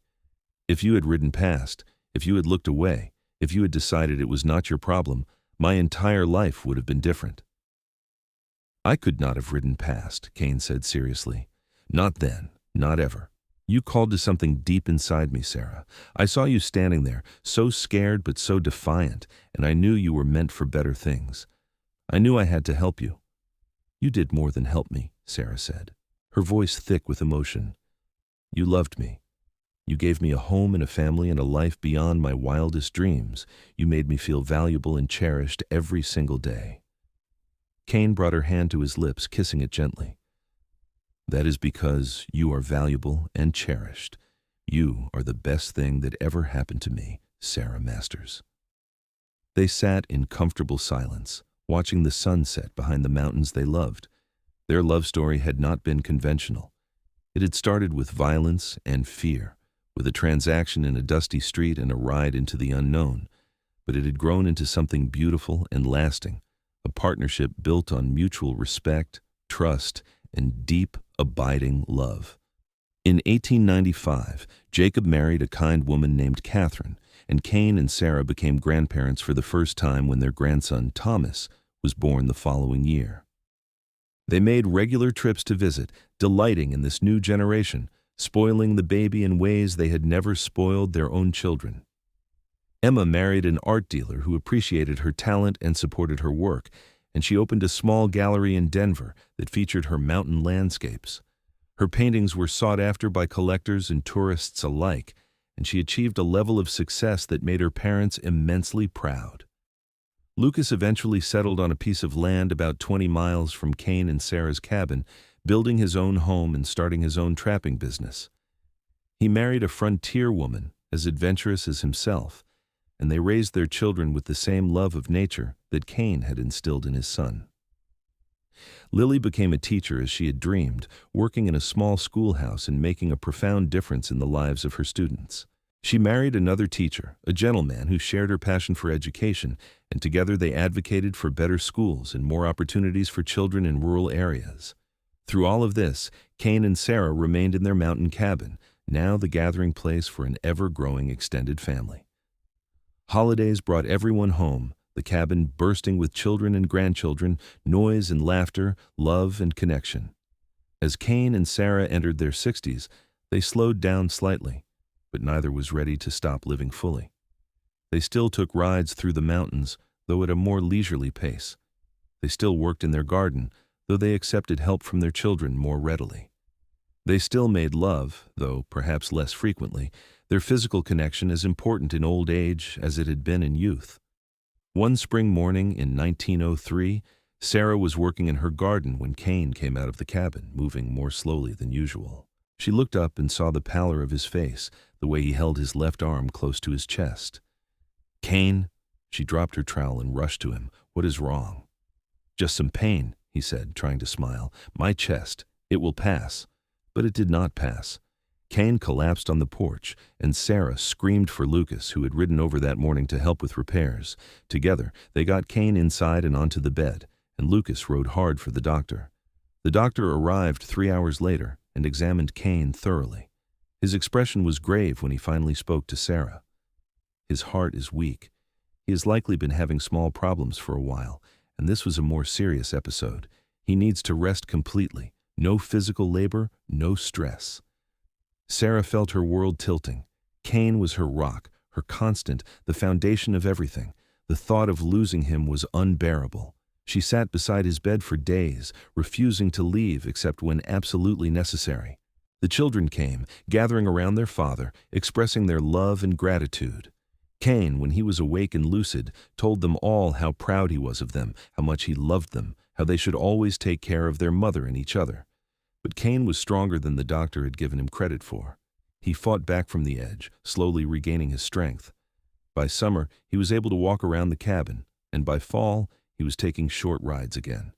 If you had ridden past, if you had looked away, if you had decided it was not your problem, my entire life would have been different." "I could not have ridden past," Kane said seriously. "Not then, not ever. You called to something deep inside me, Sarah. I saw you standing there, so scared but so defiant, and I knew you were meant for better things. I knew I had to help you." "You did more than help me," Sarah said, her voice thick with emotion. "You loved me. You gave me a home and a family and a life beyond my wildest dreams. You made me feel valuable and cherished every single day." Kane brought her hand to his lips, kissing it gently. "That is because you are valuable and cherished. You are the best thing that ever happened to me, Sarah Masters." They sat in comfortable silence, watching the sunset behind the mountains they loved. Their love story had not been conventional. It had started with violence and fear, with a transaction in a dusty street and a ride into the unknown, but it had grown into something beautiful and lasting, a partnership built on mutual respect, trust, and deep, abiding love. In 1895, Jacob married a kind woman named Catherine, and Kane and Sarah became grandparents for the first time when their grandson, Thomas, was born the following year. They made regular trips to visit, delighting in this new generation, spoiling the baby in ways they had never spoiled their own children. Emma married an art dealer who appreciated her talent and supported her work, and she opened a small gallery in Denver that featured her mountain landscapes. Her paintings were sought after by collectors and tourists alike, and she achieved a level of success that made her parents immensely proud. Lucas eventually settled on a piece of land about 20 miles from Kane and Sarah's cabin, building his own home and starting his own trapping business. He married a frontier woman as adventurous as himself, and they raised their children with the same love of nature that Kane had instilled in his son. Lily became a teacher as she had dreamed, working in a small schoolhouse and making a profound difference in the lives of her students. She married another teacher, a gentleman who shared her passion for education, and together they advocated for better schools and more opportunities for children in rural areas. Through all of this, Kane and Sarah remained in their mountain cabin, now the gathering place for an ever-growing extended family. Holidays brought everyone home, the cabin bursting with children and grandchildren, noise and laughter, love and connection. As Kane and Sarah entered their 60s, they slowed down slightly, but neither was ready to stop living fully. They still took rides through the mountains, though at a more leisurely pace. They still worked in their garden, though they accepted help from their children more readily. They still made love, though perhaps less frequently, their physical connection as important in old age as it had been in youth. One spring morning in 1903, Sarah was working in her garden when Kane came out of the cabin, moving more slowly than usual. She looked up and saw the pallor of his face, the way he held his left arm close to his chest. "Kane," she dropped her trowel and rushed to him. "What is wrong?" "Just some pain," he said, trying to smile. "My chest. It will pass." But it did not pass. Kane collapsed on the porch, and Sarah screamed for Lucas, who had ridden over that morning to help with repairs. Together, they got Kane inside and onto the bed, and Lucas rode hard for the doctor. The doctor arrived 3 hours later and examined Kane thoroughly. His expression was grave when he finally spoke to Sarah. "His heart is weak. He has likely been having small problems for a while, and this was a more serious episode. He needs to rest completely. No physical labor, no stress." Sarah felt her world tilting. Kane was her rock, her constant, the foundation of everything. The thought of losing him was unbearable. She sat beside his bed for days, refusing to leave except when absolutely necessary. The children came, gathering around their father, expressing their love and gratitude. Kane, when he was awake and lucid, told them all how proud he was of them, how much he loved them, how they should always take care of their mother and each other. But Kane was stronger than the doctor had given him credit for. He fought back from the edge, slowly regaining his strength. By summer, he was able to walk around the cabin, and by fall, he was taking short rides again.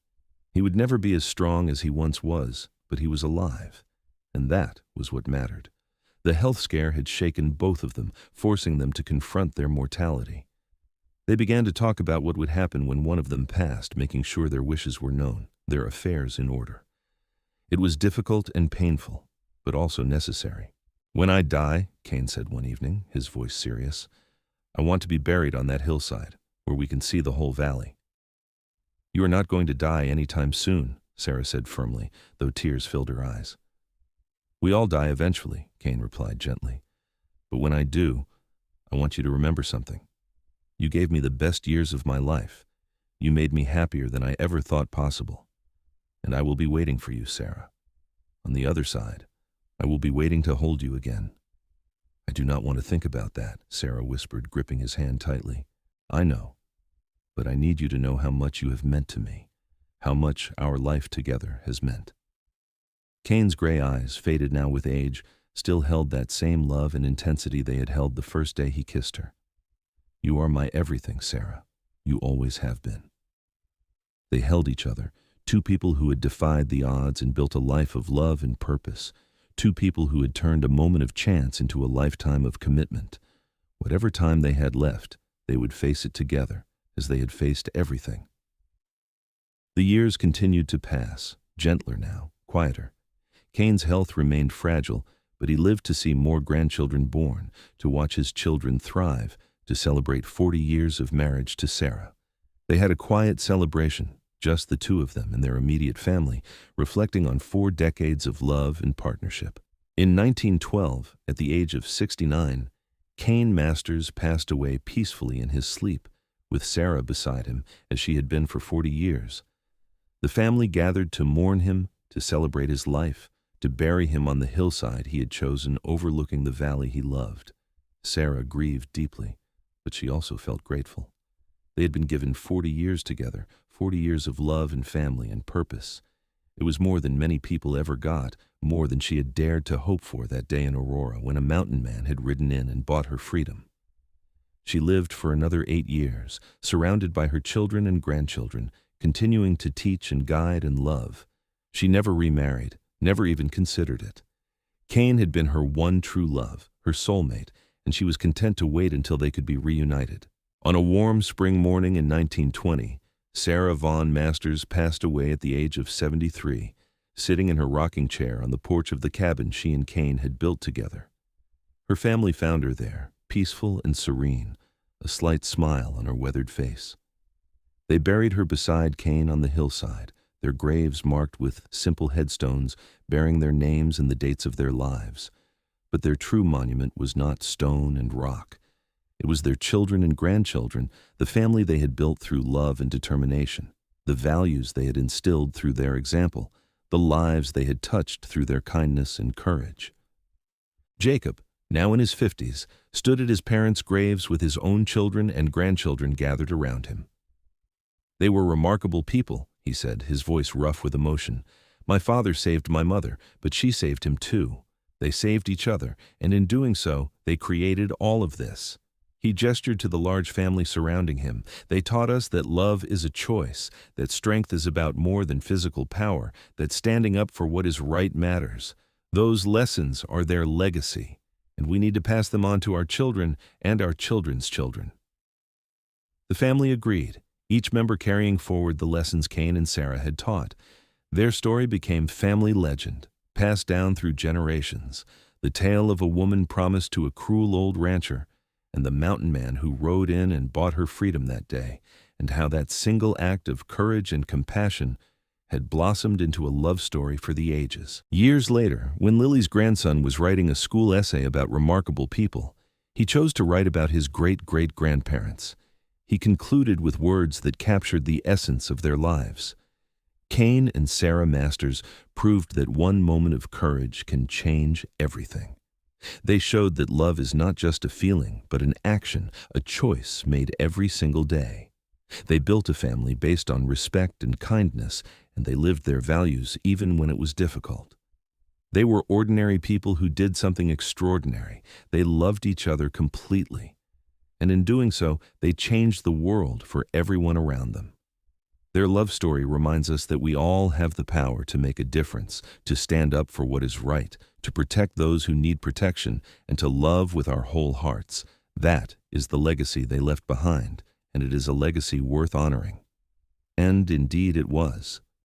He would never be as strong as he once was, but he was alive, and that was what mattered. The health scare had shaken both of them, forcing them to confront their mortality. They began to talk about what would happen when one of them passed, making sure their wishes were known, their affairs in order. It was difficult and painful, but also necessary. "When I die," Kane said one evening, his voice serious, "I want to be buried on that hillside, where we can see the whole valley." "You are not going to die any time soon," Sarah said firmly, though tears filled her eyes. We all die eventually, Kane replied gently. But when I do, I want you to remember something. You gave me the best years of my life. You made me happier than I ever thought possible. And I will be waiting for you, Sarah. On the other side, I will be waiting to hold you again. I do not want to think about that, Sarah whispered, gripping his hand tightly. I know, but I need you to know how much you have meant to me, how much our life together has meant. Kane's gray eyes, faded now with age, still held that same love and intensity they had held the first day he kissed her. You are my everything, Sarah. You always have been. They held each other, two people who had defied the odds and built a life of love and purpose, two people who had turned a moment of chance into a lifetime of commitment. Whatever time they had left, they would face it together, as they had faced everything. The years continued to pass, gentler now, quieter. Kane's health remained fragile, but he lived to see more grandchildren born, to watch his children thrive, to celebrate 40 years of marriage to Sarah. They had a quiet celebration, just the two of them and their immediate family, reflecting on 4 decades of love and partnership. In 1912, at the age of 69, Kane Masters passed away peacefully in his sleep, with Sarah beside him as she had been for 40 years. The family gathered to mourn him, to celebrate his life, to bury him on the hillside he had chosen overlooking the valley he loved. Sarah grieved deeply, but she also felt grateful. They had been given 40 years together, 40 years of love and family and purpose. It was more than many people ever got, more than she had dared to hope for that day in Aurora when a mountain man had ridden in and bought her freedom. She lived for another 8 years, surrounded by her children and grandchildren, continuing to teach and guide and love. She never remarried, never even considered it. Kane had been her one true love, her soulmate, and she was content to wait until they could be reunited. On a warm spring morning in 1920, Sarah Vaughn Masters passed away at the age of 73, sitting in her rocking chair on the porch of the cabin she and Kane had built together. Her family found her there, peaceful and serene, a slight smile on her weathered face. They buried her beside Kane on the hillside, their graves marked with simple headstones bearing their names and the dates of their lives. But their true monument was not stone and rock. It was their children and grandchildren, the family they had built through love and determination, the values they had instilled through their example, the lives they had touched through their kindness and courage. Jacob, now in his 50s, stood at his parents' graves with his own children and grandchildren gathered around him. They were remarkable people, he said, his voice rough with emotion. My father saved my mother, but she saved him too. They saved each other, and in doing so, they created all of this. He gestured to the large family surrounding him. They taught us that love is a choice, that strength is about more than physical power, that standing up for what is right matters. Those lessons are their legacy, and we need to pass them on to our children and our children's children. The family agreed, each member carrying forward the lessons Kane and Sarah had taught. Their story became family legend, passed down through generations, the tale of a woman promised to a cruel old rancher, and the mountain man who rode in and bought her freedom that day, and how that single act of courage and compassion had blossomed into a love story for the ages. Years later, when Lily's grandson was writing a school essay about remarkable people, he chose to write about his great-great-grandparents. He concluded with words that captured the essence of their lives. Kane and Sarah Masters proved that one moment of courage can change everything. They showed that love is not just a feeling, but an action, a choice made every single day. They built a family based on respect and kindness, and they lived their values even when it was difficult. They were ordinary people who did something extraordinary. They loved each other completely. And in doing so, they changed the world for everyone around them. Their love story reminds us that we all have the power to make a difference, to stand up for what is right, to protect those who need protection, and to love with our whole hearts. That is the legacy they left behind, and it is a legacy worth honoring. And indeed it was.